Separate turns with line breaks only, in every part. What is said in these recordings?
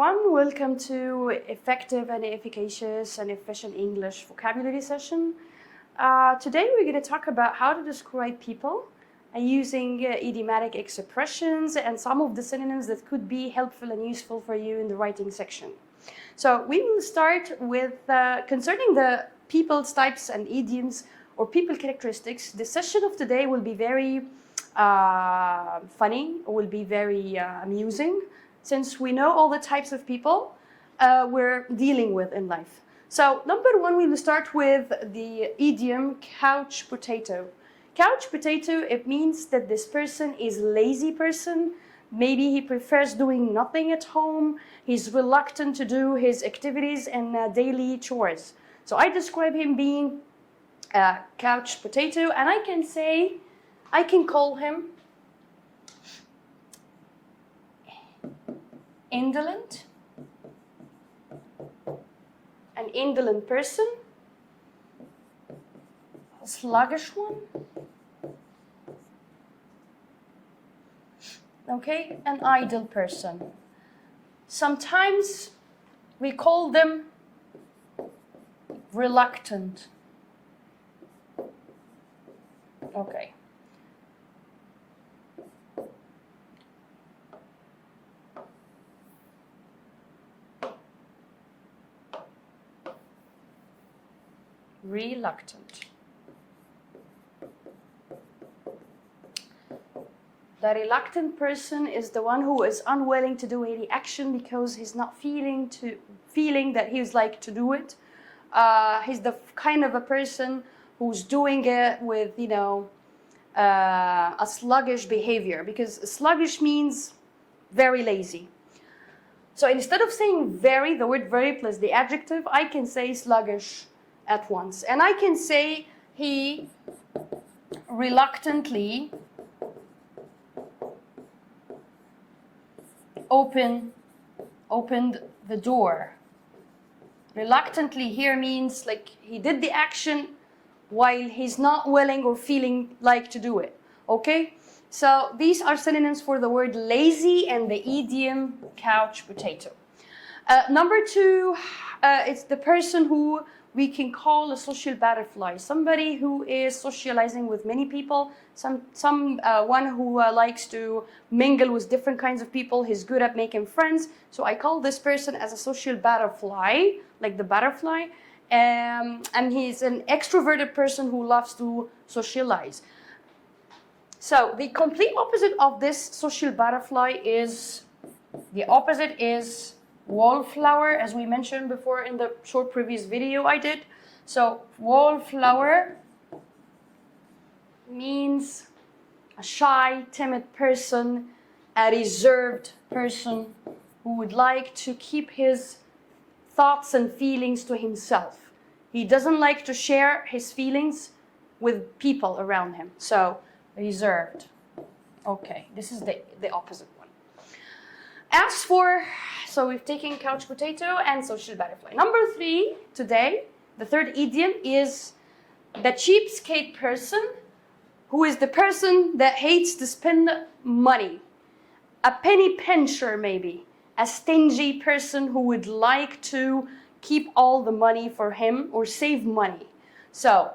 everyone. Welcome to Effective and Efficacious and Efficient English Vocabulary Session. Today we're going to talk about how to describe people using idiomatic expressions and some of the synonyms that could be helpful and useful for you in the writing section. So we will start with concerning the people's types and idioms or people characteristics. The session of today will be very funny, will be very amusing, since we know all the types of people we're dealing with in life. So number one, we will start with the idiom couch potato. Couch potato, it means that this person is a lazy person. Maybe he prefers doing nothing at home. He's reluctant to do his activities and daily chores. So I describe him being a couch potato, and I can call him indolent, an indolent person, a sluggish one, okay, an idle person. Sometimes we call them reluctant, okay. Reluctant. The reluctant person is the one who is unwilling to do any action because he's not feeling that he's like to do it. He's the kind of a person who's doing it with, a sluggish behavior, because sluggish means very lazy. So instead of saying very, the word very plus the adjective, I can say sluggish at once. And I can say he reluctantly opened the door. Reluctantly here means like he did the action while he's not willing or feeling like to do it. Okay? So these are synonyms for the word lazy and the idiom couch potato. Number two, it's the person who we can call a social butterfly, somebody who is socializing with many people, one who likes to mingle with different kinds of people. He's good at making friends. So I call this person as a social butterfly, like the butterfly. And he's an extroverted person who loves to socialize. So the complete opposite of this social butterfly is, wallflower, as we mentioned before in the short previous video I did. So wallflower means a shy, timid person, a reserved person who would like to keep his thoughts and feelings to himself. He doesn't like to share his feelings with people around him. So reserved. Okay, this is the opposite one. As for, so we've taken couch potato and social butterfly. Number three today, the third idiom is the cheapskate person, who is the person that hates to spend money. A penny pincher maybe, a stingy person who would like to keep all the money for him or save money. So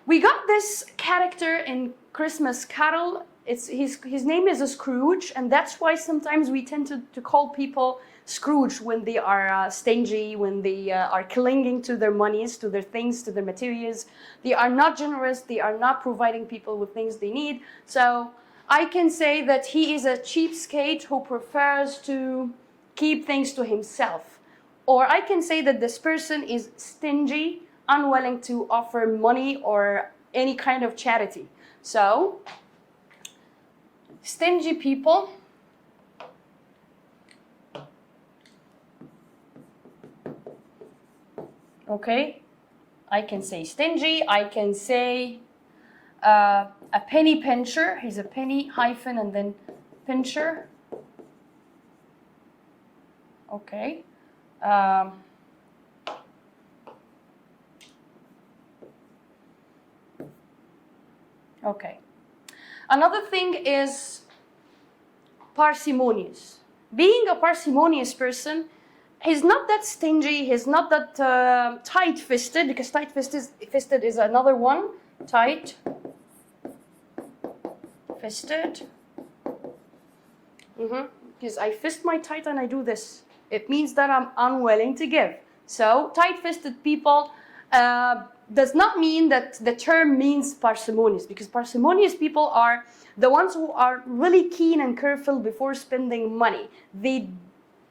we got this character in Christmas Carol. His name is Scrooge, and that's why sometimes we tend to call people Scrooge when they are stingy, when they are clinging to their monies, to their things, to their materials. They are not generous, they are not providing people with things they need. So I can say that he is a cheapskate who prefers to keep things to himself. Or I can say that this person is stingy, unwilling to offer money or any kind of charity. So stingy people okay, I can say stingy, I can say a penny pincher. He's a penny hyphen and then pincher. Okay. Okay. Another thing is parsimonious. being a parsimonious person, he's not that stingy, he's not that tight-fisted, because tight-fisted is another one. Tight-fisted. Because I fist my tight and I do this. It means that I'm unwilling to give. So, tight-fisted people does not mean that the term means parsimonious, because parsimonious people are the ones who are really keen and careful before spending money. They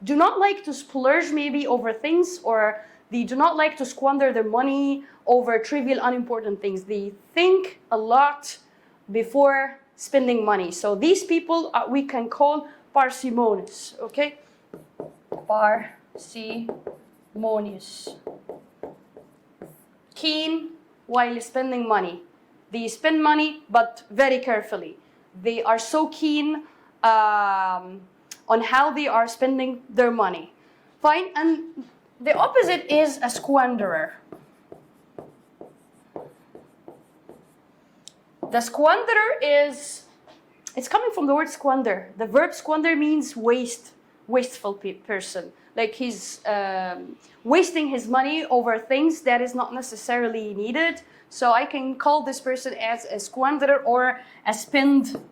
do not like to splurge maybe over things, or they do not like to squander their money over trivial, unimportant things. They think a lot before spending money. So these people we can call parsimonious, okay? Parsimonious. Keen while spending money. They spend money, but very carefully. They are so keen on how they are spending their money. Fine, and the opposite is a squanderer. The squanderer is, it's coming from the word squander. The verb squander means wasteful person. Like he's wasting his money over things that is not necessarily needed. So I can call this person as a squanderer or a spendthrift.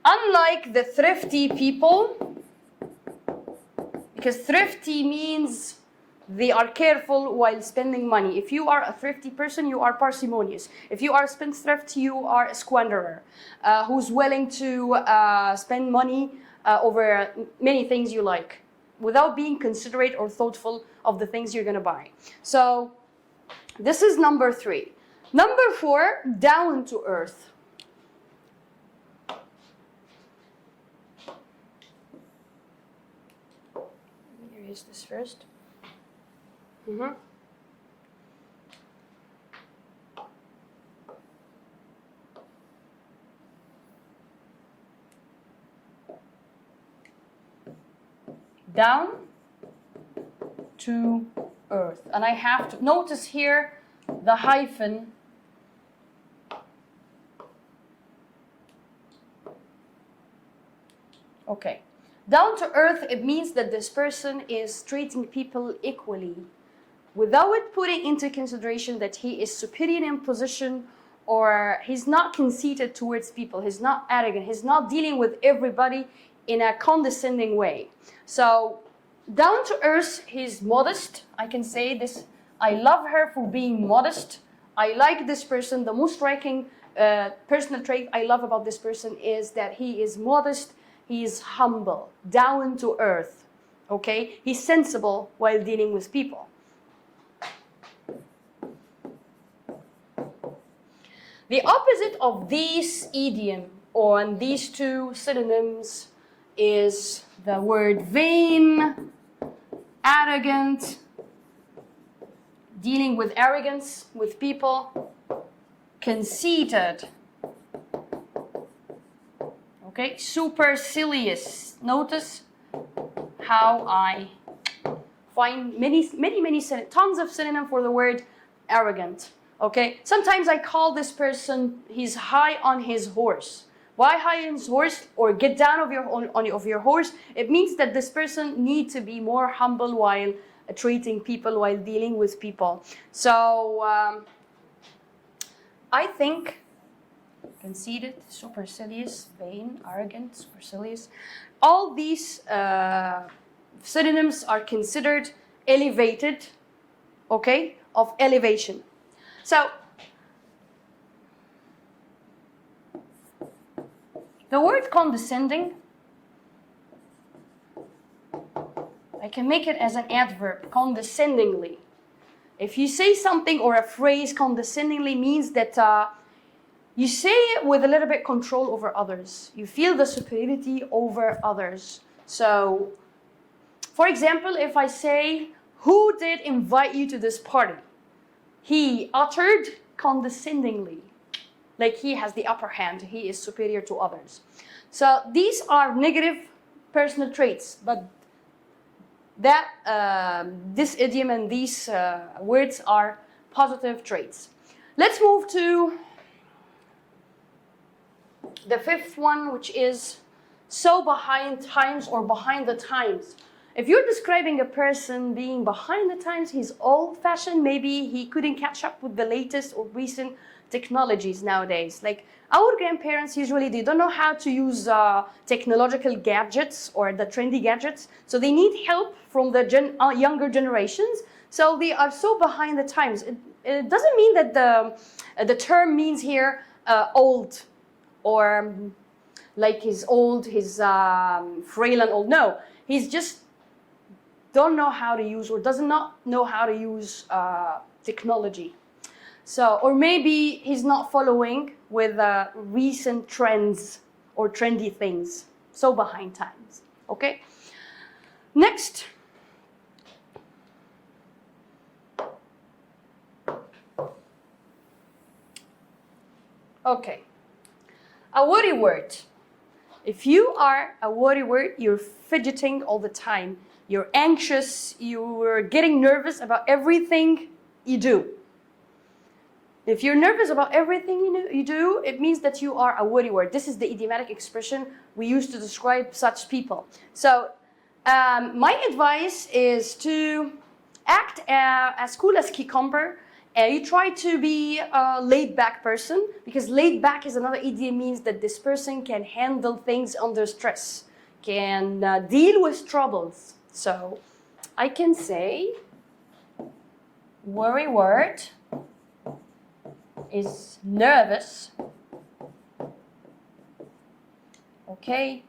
Unlike the thrifty people, because thrifty means they are careful while spending money. If you are a thrifty person, you are parsimonious. If you are a spendthrift, you are a squanderer, who's willing to spend money over many things you like, without being considerate or thoughtful of the things you're going to buy. So this is number 3. Number 4, down to earth. Let me erase this first. Down to earth. And I have to notice here the hyphen. Okay. Down to earth, it means that this person is treating people equally, without putting into consideration that he is superior in position, or he's not conceited towards people, he's not arrogant, he's not dealing with everybody in a condescending way. So, down to earth, he's modest. I can say this, I love her for being modest. I like this person. The most striking personal trait I love about this person is that he is modest, he is humble, down to earth. Okay? He's sensible while dealing with people. The opposite of these idiom or these two synonyms is the word vain, arrogant, dealing with arrogance with people, conceited, okay, supercilious. Notice how I find many tons of synonym for the word arrogant. Okay, sometimes I call this person, he's high on his horse. Why high on his horse, or get down of your horse? It means that this person needs to be more humble while treating people, while dealing with people. So I think conceited, supercilious, vain, arrogant, supercilious, all these synonyms are considered elevated, okay, of elevation. So, the word condescending, I can make it as an adverb, condescendingly. If you say something or a phrase condescendingly, means that you say it with a little bit control over others. You feel the superiority over others. So, for example, if I say, who did invite you to this party? He uttered condescendingly, like he has the upper hand, he is superior to others. So these are negative personal traits, but this idiom and these words are positive traits. Let's move to The fifth one, which is so behind times or behind the times. If you're describing a person being behind the times, he's old-fashioned, maybe he couldn't catch up with the latest or recent technologies nowadays. Like our grandparents usually, they don't know how to use technological gadgets or the trendy gadgets, so they need help from the younger generations. So they are so behind the times. It doesn't mean that the term means here old or like he's old, he's frail and old. No, he's just don't know how to use or does not know how to use technology. So, or maybe he's not following with recent trends or trendy things. So behind times, okay? Next. Okay. A worry word. If you are a worry word, you're fidgeting all the time. You're anxious, you're getting nervous about everything you do. If you're nervous about everything you do, it means that you are a worry word. This is the idiomatic expression we use to describe such people. So my advice is to act as cool as cucumber. You try to be a laid-back person, because laid-back is another idiom, means that this person can handle things under stress, can deal with troubles. So I can say worry word is nervous. Okay?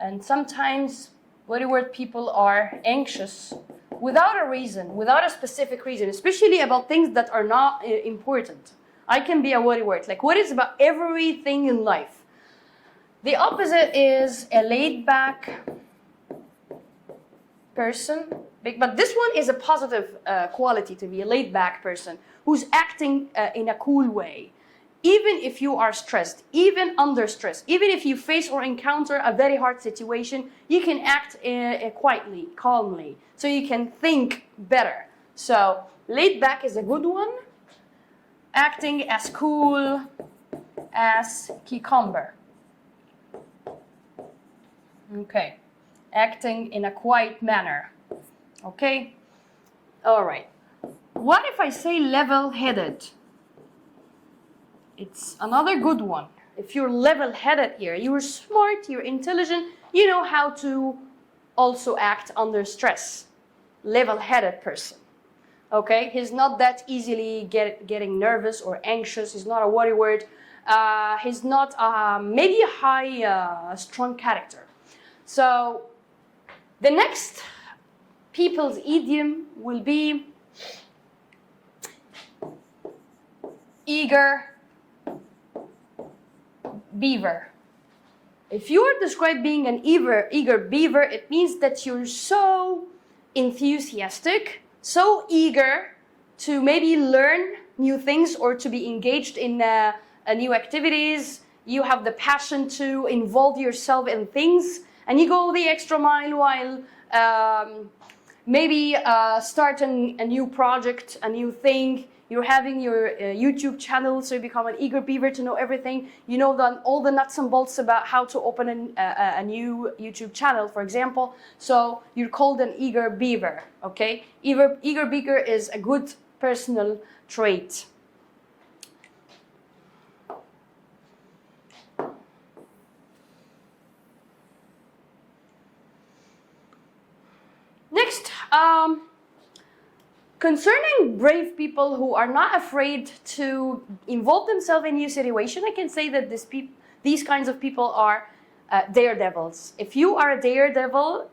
And sometimes worry word people are anxious without a reason, without a specific reason, especially about things that are not important. I can be a worry word. Like worries about everything in life. The opposite is a laid-back person, but this one is a positive quality, to be a laid-back person who's acting in a cool way. Even if you are stressed, even under stress, even if you face or encounter a very hard situation, you can act quietly, calmly, so you can think better. So laid-back is a good one. Acting as cool as cucumber. Okay. Acting in a quiet manner. Okay? All right. What if I say level-headed? It's another good one. If you're level-headed here, you're smart, you're intelligent, you know how to also act under stress. Level-headed person. Okay? He's not that easily getting nervous or anxious. He's not a worry word. He's not maybe a high, strong character. So the next people's idiom will be eager beaver. If you are described being an eager beaver, it means that you're so enthusiastic, so eager to maybe learn new things or to be engaged in new activities. You have the passion to involve yourself in things, and you go the extra mile while maybe starting a new project, a new thing. You're having your YouTube channel, so you become an eager beaver to know everything. You know all the nuts and bolts about how to open a new YouTube channel, for example. So you're called an eager beaver, okay? Eager beaver is a good personal trait. Next, concerning brave people who are not afraid to involve themselves in new situation, I can say that these kinds of people are daredevils. If you are a daredevil,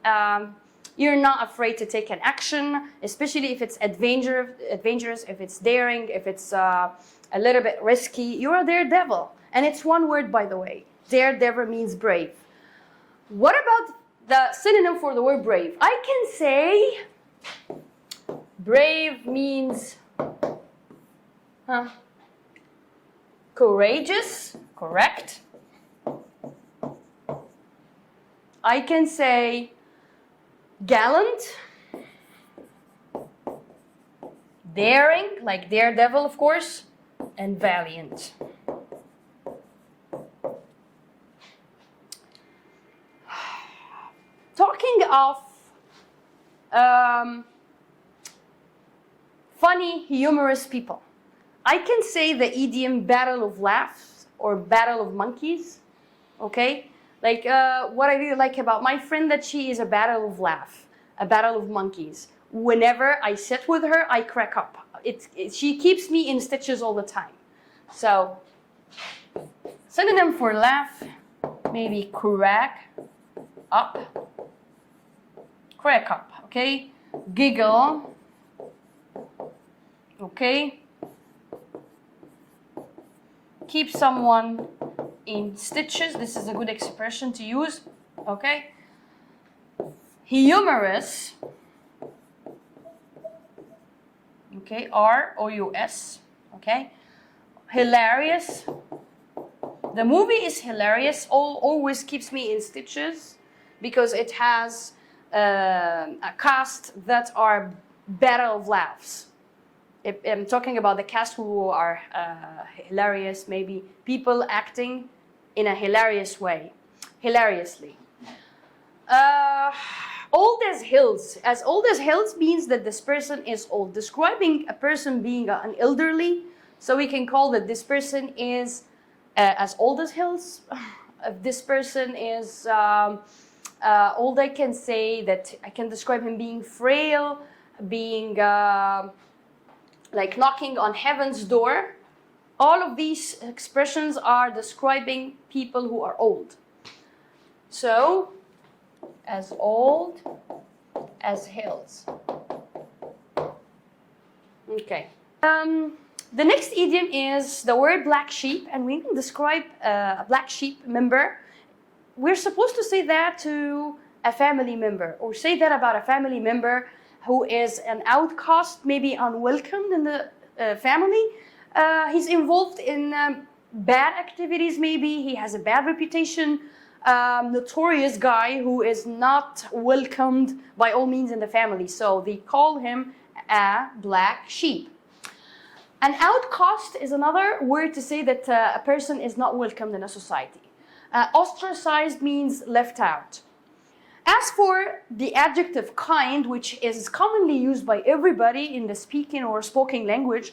you're not afraid to take an action, especially if it's adventurous, if it's daring, if it's a little bit risky. You're a daredevil. And it's one word, by the way. Daredevil means brave. What about the synonym for the word brave? I can say brave means courageous, correct? I can say gallant, daring, like daredevil, of course, and valiant. of funny, humorous people. I can say the idiom battle of laughs or battle of monkeys, okay? Like what I really like about my friend, that she is a battle of laugh, a battle of monkeys. Whenever I sit with her, I crack up. She keeps me in stitches all the time. So, synonym for laugh, maybe crack up, okay? Giggle, okay? Keep someone in stitches. This is a good expression to use, okay? Humorous, okay? R-O-U-S, okay? Hilarious. The movie is hilarious. Always keeps me in stitches because it has a cast that are battle of laughs. I'm talking about the cast who are hilarious, maybe people acting in a hilarious way, hilariously. Old as hills. As old as hills means that this person is old. Describing a person being an elderly, so we can call that this person is as old as hills. If this person is old, I can say that I can describe him being frail, being like knocking on heaven's door. All of these expressions are describing people who are old. So, as old as hills. Okay. The next idiom is the word black sheep, and we can describe a black sheep member. We're supposed to say that to a family member, or say that about a family member who is an outcast, maybe unwelcomed in the family. He's involved in bad activities, maybe. He has a bad reputation. Notorious guy who is not welcomed by all means in the family. So they call him a black sheep. An outcast is another word to say that a person is not welcomed in a society. Ostracized means left out. As for the adjective kind, which is commonly used by everybody in the speaking or spoken language,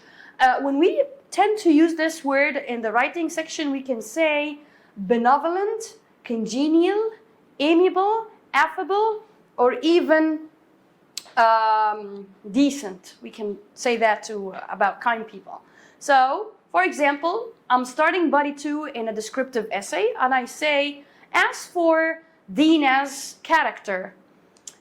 when we tend to use this word in the writing section, we can say benevolent, congenial, amiable, affable, or even decent. We can say that too about kind people. So, for example, I'm starting body 2 in a descriptive essay, and I say, as for Dina's character,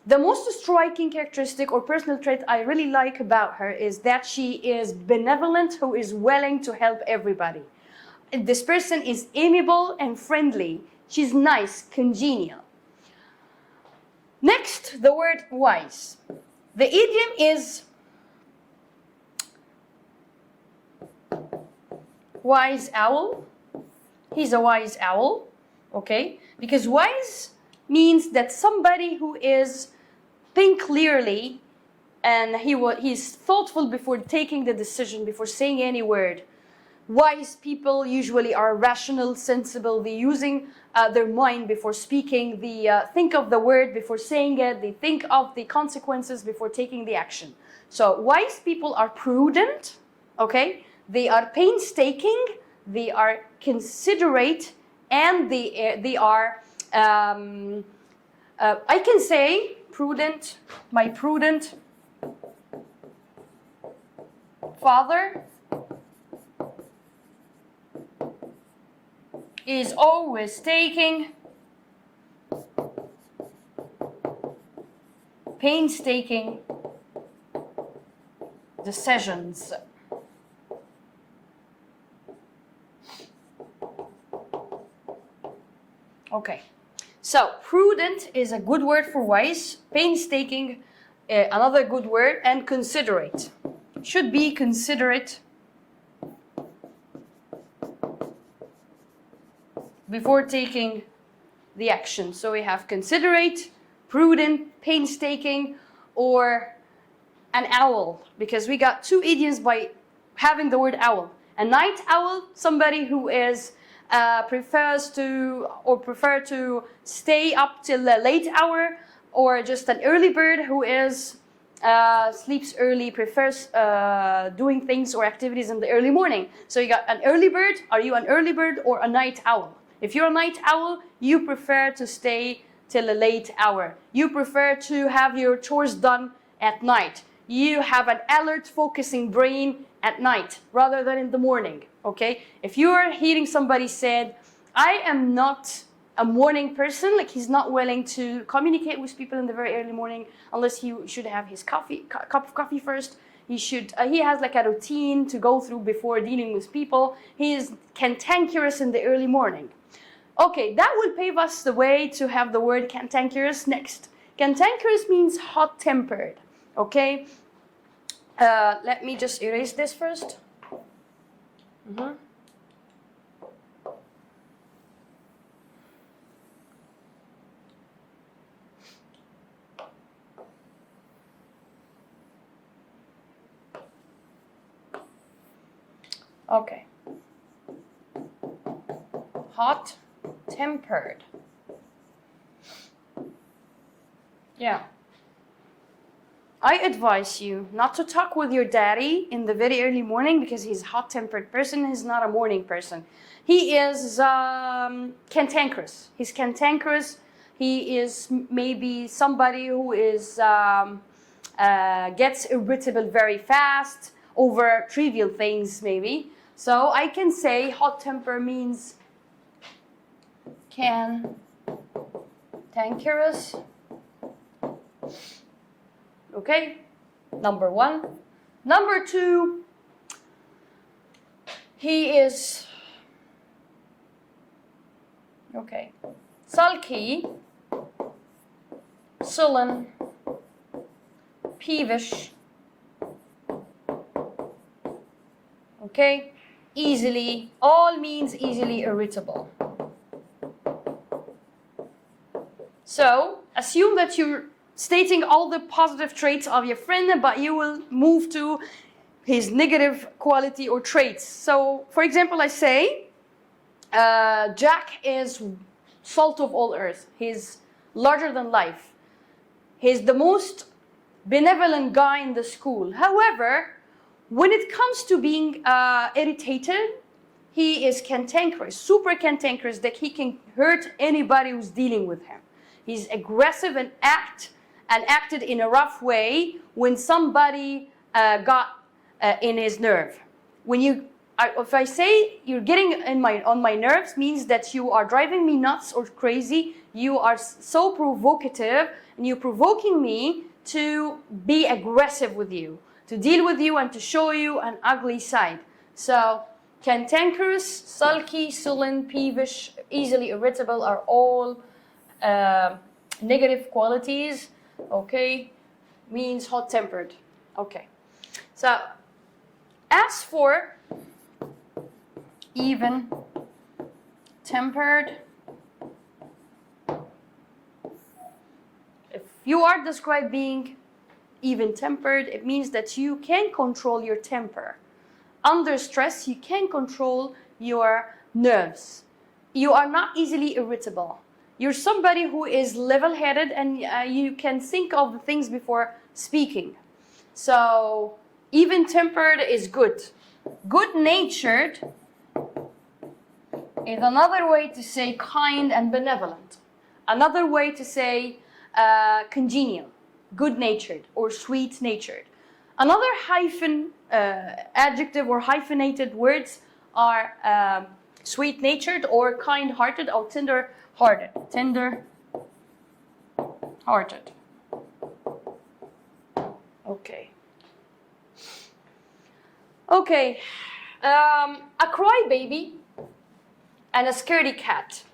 the most striking characteristic or personal trait I really like about her is that she is benevolent, who is willing to help everybody. This person is amiable and friendly. She's nice, congenial. Next, the word wise. The idiom is wise owl. He's a wise owl, okay? Because wise means that somebody who is think clearly and he's thoughtful before taking the decision, before saying any word. Wise people usually are rational, sensible. They're using their mind before speaking. They think of the word before saying it. They think of the consequences before taking the action. So wise people are prudent, okay? They are painstaking. They are considerate, and they are. I can say prudent. My prudent father is always taking painstaking decisions. Okay, so prudent is a good word for wise, painstaking, another good word, and considerate. Should be considerate before taking the action. So we have considerate, prudent, painstaking, or an owl, because we got two idioms by having the word owl. A night owl, somebody who is prefer to stay up till a late hour, or just an early bird who is sleeps early, prefers doing things or activities in the early morning. So you got an early bird. Are you an early bird or a night owl? If you're a night owl, you prefer to stay till a late hour. You prefer to have your chores done at night. You have an alert, focusing brain at night rather than in the morning, okay? If you are hearing somebody said, I am not a morning person, like he's not willing to communicate with people in the very early morning unless he should have his cup of coffee first. He has like a routine to go through before dealing with people. He is cantankerous in the early morning. Okay, that will pave us the way to have the word cantankerous next. Cantankerous means hot-tempered, okay? Let me just erase this first. Okay. Hot-tempered. Yeah. I advise you not to talk with your daddy in the very early morning because he's a hot-tempered person. He's not a morning person. He is cantankerous. He's cantankerous. He is maybe somebody who is gets irritable very fast over trivial things, maybe. So I can say hot temper means cantankerous. Okay, number one. Number two, he is, okay, sulky, sullen, peevish, okay, all means easily irritable. So, assume that you're stating all the positive traits of your friend, but you will move to his negative quality or traits. So, for example, I say, Jack is salt of all earth. He's larger than life. He's the most benevolent guy in the school. However, when it comes to being irritated, he is cantankerous, super cantankerous, that he can hurt anybody who's dealing with him. He's aggressive and acted in a rough way when somebody got in his nerve. If I say you're getting on my nerves, means that you are driving me nuts or crazy. You are so provocative, and you're provoking me to be aggressive with you, to deal with you, and to show you an ugly side. So, cantankerous, sulky, sullen, peevish, easily irritable are all negative qualities. Okay, means hot-tempered. Okay, so as for even-tempered, if you are described being even-tempered, it means that you can control your temper. Under stress, you can control your nerves. You are not easily irritable. You're somebody who is level-headed, and you can think of the things before speaking. So, even-tempered is good. Good-natured is another way to say kind and benevolent. Another way to say congenial, good-natured, or sweet-natured. Another adjective or hyphenated words are sweet-natured or kind-hearted or tender-hearted. Tender-hearted. Okay. Okay. A crybaby and a scaredy cat.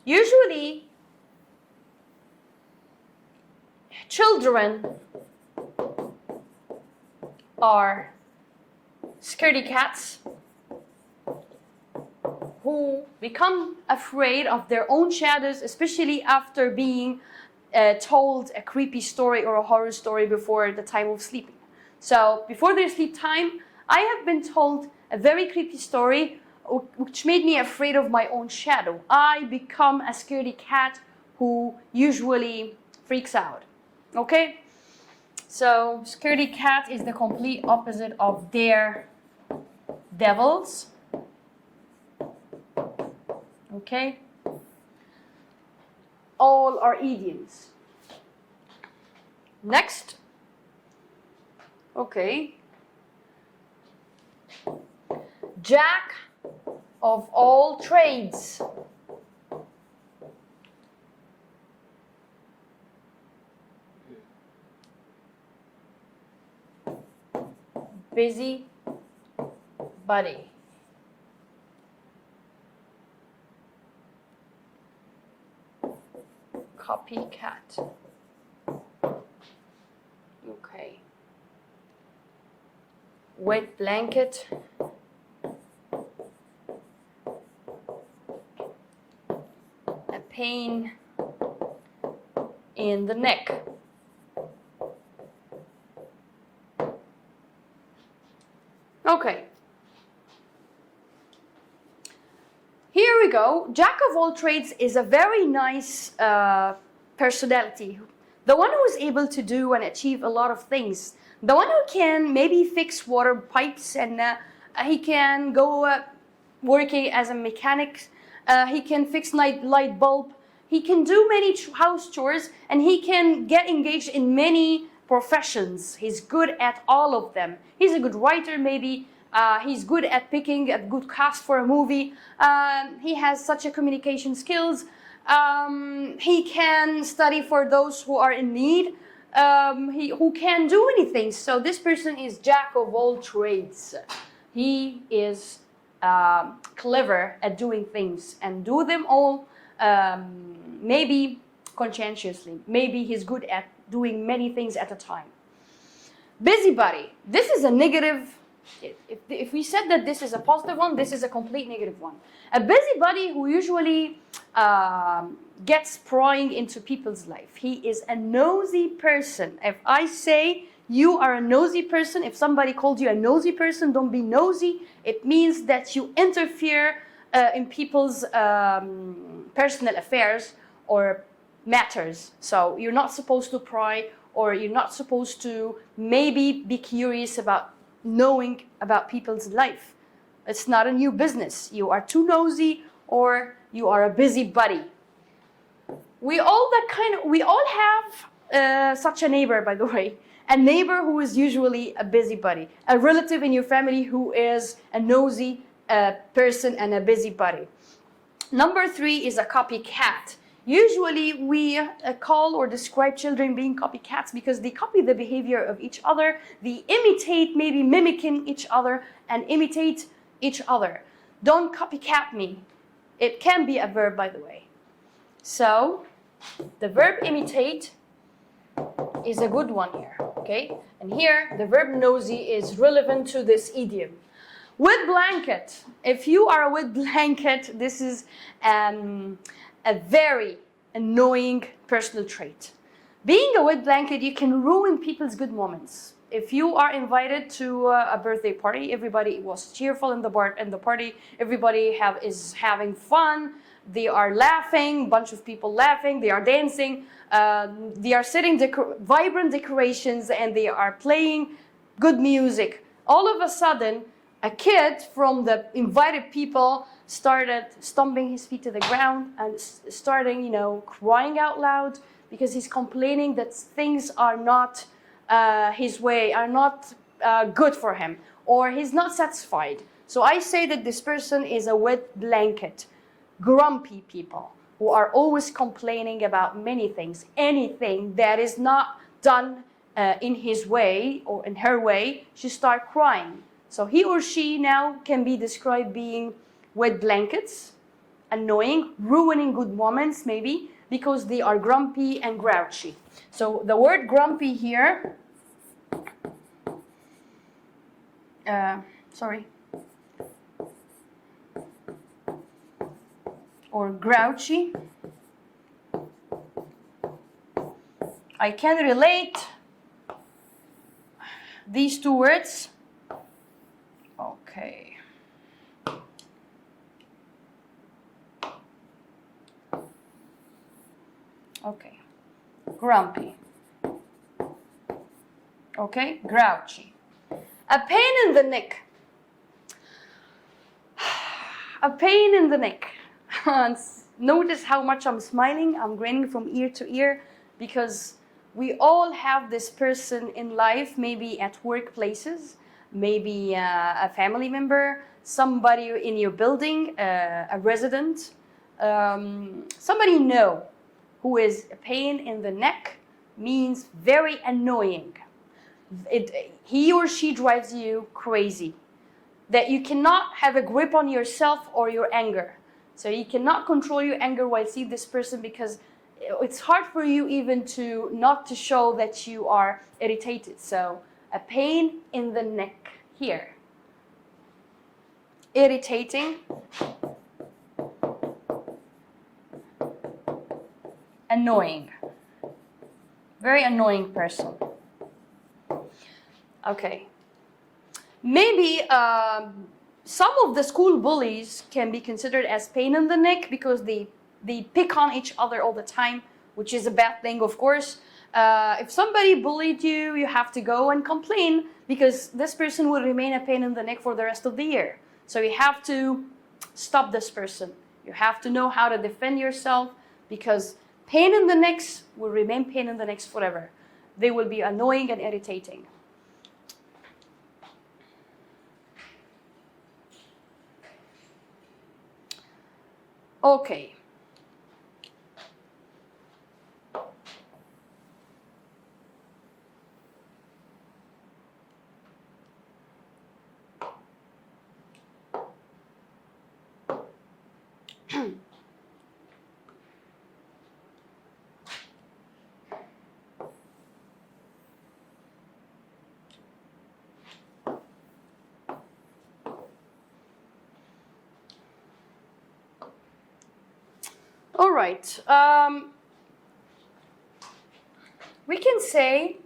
Usually, children are scaredy cats who become afraid of their own shadows, especially after being told a creepy story or a horror story before the time of sleeping. So before their sleep time, I have been told a very creepy story which made me afraid of my own shadow. I become a scaredy cat who usually freaks out. Okay? So scaredy cat is the complete opposite of daredevils. Okay? All are idioms. Next. Okay. Jack of all trades. Busy buddy. Copycat. Okay. Wet blanket. A pain in the neck. Okay. Here we go. Jack of all trades is a very nice personality. The one who is able to do and achieve a lot of things. The one who can maybe fix water pipes, and he can go working as a mechanic. He can fix light bulb. He can do many house chores, and he can get engaged in many professions. He's good at all of them. He's a good writer, maybe. He's good at picking a good cast for a movie. He has such a communication skills. He can study for those who are in need. Who can do anything. So this person is Jack of all trades. He is clever at doing things and do them all maybe conscientiously. Maybe he's good at doing many things at a time. Busybody. This is a negative. If we said that this is a positive one, this is a complete negative one. A busybody who usually gets prying into people's life. He is a nosy person. If I say you are a nosy person, if somebody called you a nosy person, don't be nosy. It means that you interfere in people's personal affairs or matters. So you're not supposed to pry, or you're not supposed to maybe be curious about knowing about people's life. It's not a new business. You are too nosy, or you are a busybody. We all have such a neighbor, by the way. A neighbor who is usually a busybody. A relative in your family who is a nosy person and a busybody. Number 3 is a copycat. Usually we call or describe children being copycats because they copy the behavior of each other. They imitate, maybe mimicking each other and imitate each other. Don't copycat me. It can be a verb, by the way. So the verb imitate is a good one here, okay? And here the verb nosy is relevant to this idiom. Wet blanket. If you are a wet blanket, this is a very annoying personal trait. Being a wet blanket, you can ruin people's good moments. If you are invited to a birthday party, everybody was cheerful in the party, everybody is having fun, they are laughing, bunch of people laughing, they are dancing, they are setting vibrant decorations, and they are playing good music. All of a sudden, a kid from the invited people started stomping his feet to the ground and starting, crying out loud because he's complaining that things are not his way, are not good for him, or he's not satisfied. So I say that this person is a wet blanket. Grumpy people who are always complaining about many things. Anything that is not done in his way or in her way, she starts crying. So he or she now can be described being wet blankets, annoying, ruining good moments maybe, because they are grumpy and grouchy. So the word grumpy here, or grouchy, I can relate these two words. Okay. Okay. Grumpy. Okay. Grouchy. A pain in the neck. A pain in the neck. Notice how much I'm smiling. I'm grinning from ear to ear because we all have this person in life, maybe at workplaces, maybe a family member, somebody in your building, a resident, somebody you know who is a pain in the neck, means very annoying. He or she drives you crazy. That you cannot have a grip on yourself or your anger. So you cannot control your anger while seeing this person because it's hard for you even to not to show that you are irritated. So a pain in the neck here. Irritating. Annoying. Very annoying person. Okay. Maybe some of the school bullies can be considered as pain in the neck because they pick on each other all the time, which is a bad thing, of course. If somebody bullied you, you have to go and complain because this person will remain a pain in the neck for the rest of the year. So you have to stop this person. You have to know how to defend yourself because pain in the necks will remain pain in the necks forever. They will be annoying and irritating. Okay. All right. We can say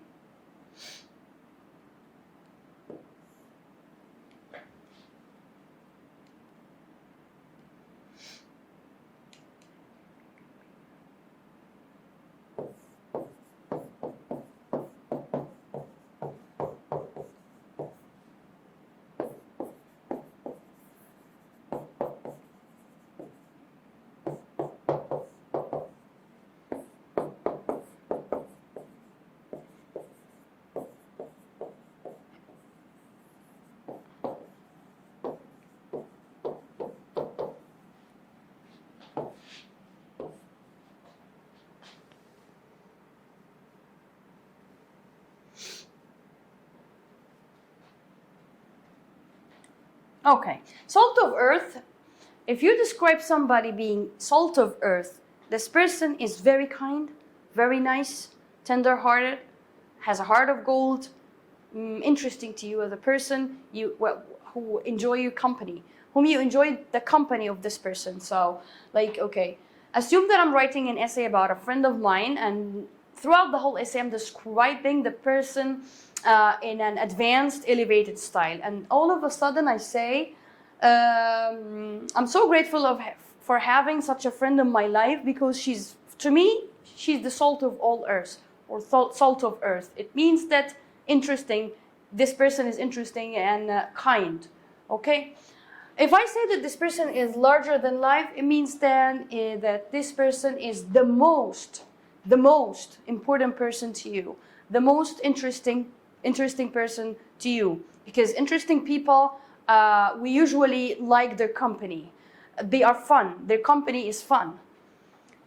okay, salt of earth. If you describe somebody being salt of earth, this person is very kind, very nice, tender-hearted, has a heart of gold, interesting to you as a person, who enjoy your company, whom you enjoy the company of this person. So, like, okay, assume that I'm writing an essay about a friend of mine, and throughout the whole essay, I'm describing the person in an advanced, elevated style. And all of a sudden, I say, I'm so grateful for having such a friend in my life because to me, she's the salt of all earth, or salt of earth. It means that this person is interesting and kind, okay? If I say that this person is larger than life, it means then that this person is the most important person to you, the most interesting person to you. Because interesting people, we usually like their company. They are fun. Their company is fun.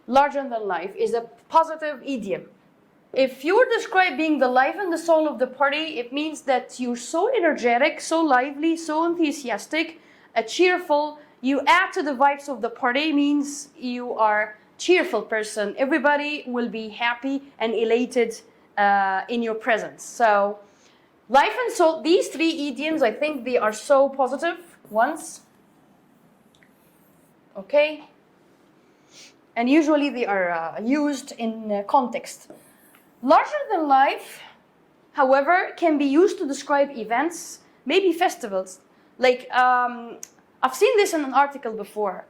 Larger than life is a positive idiom. If you're describing the life and the soul of the party, it means that you're so energetic, so lively, so enthusiastic, cheerful. You add to the vibes of the party, means you are a cheerful person. Everybody will be happy and elated in your presence. So, life and soul, these three idioms, I think they are so positive ones. Okay? And usually they are used in context. Larger than life, however, can be used to describe events, maybe festivals. Like, I've seen this in an article before.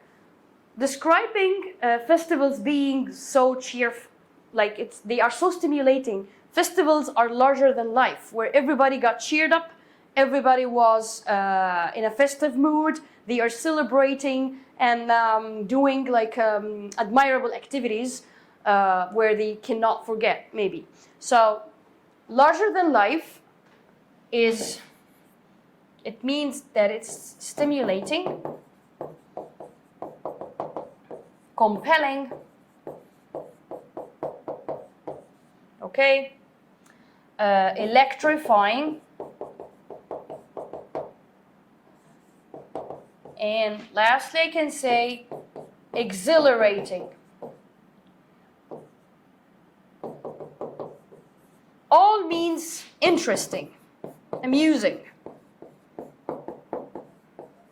Describing festivals being so they are so stimulating. Festivals are larger than life, where everybody got cheered up, everybody was in a festive mood, they are celebrating and doing admirable activities where they cannot forget, maybe. So larger than life it means that it's stimulating, compelling, okay, electrifying, and lastly I can say exhilarating. All means interesting, amusing.